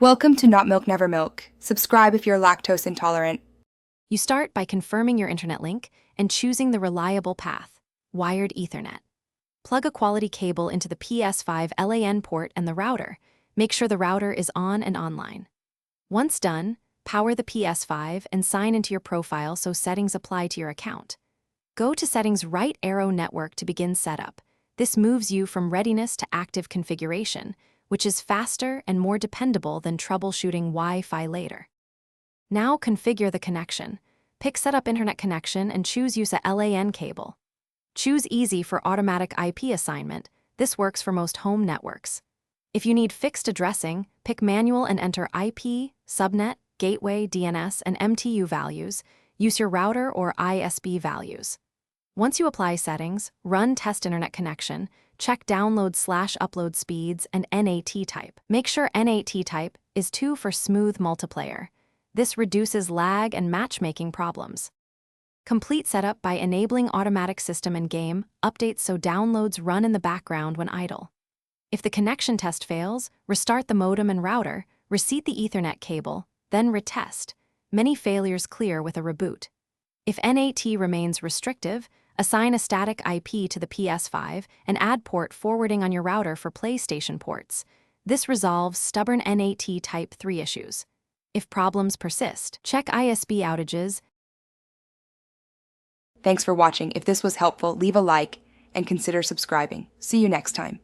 Welcome to Not Milk Never Milk. Subscribe if you're lactose intolerant. You start by confirming your internet link and choosing the reliable path, wired Ethernet. Plug a quality cable into the Ps5 LAN port and the router. Make sure the router is on and online. Once done, power the Ps5 and sign into your profile so settings apply to your account. Go to Settings right arrow Network to begin setup. This moves you from readiness to active configuration, which is faster and more dependable than troubleshooting Wi-Fi later. Now configure the connection. Pick Setup Internet Connection and choose Use a LAN cable. Choose Easy for automatic IP assignment. This works for most home networks. If you need fixed addressing, pick Manual and enter IP, subnet, gateway, DNS, and MTU values. Use your router or ISP values. Once you apply settings, run Test Internet Connection, check download/upload speeds and NAT type. Make sure NAT type is 2 for smooth multiplayer. This reduces lag and matchmaking problems. Complete setup by enabling automatic system and game updates so downloads run in the background when idle. If the connection test fails, restart the modem and router, reseat the Ethernet cable, then retest. Many failures clear with a reboot. If NAT remains restrictive, assign a static IP to the Ps5 and add port forwarding on your router for PlayStation ports. This resolves stubborn NAT Type 3 issues. If problems persist, check ISP outages. Thanks for watching. If this was helpful, leave a like and consider subscribing. See you next time.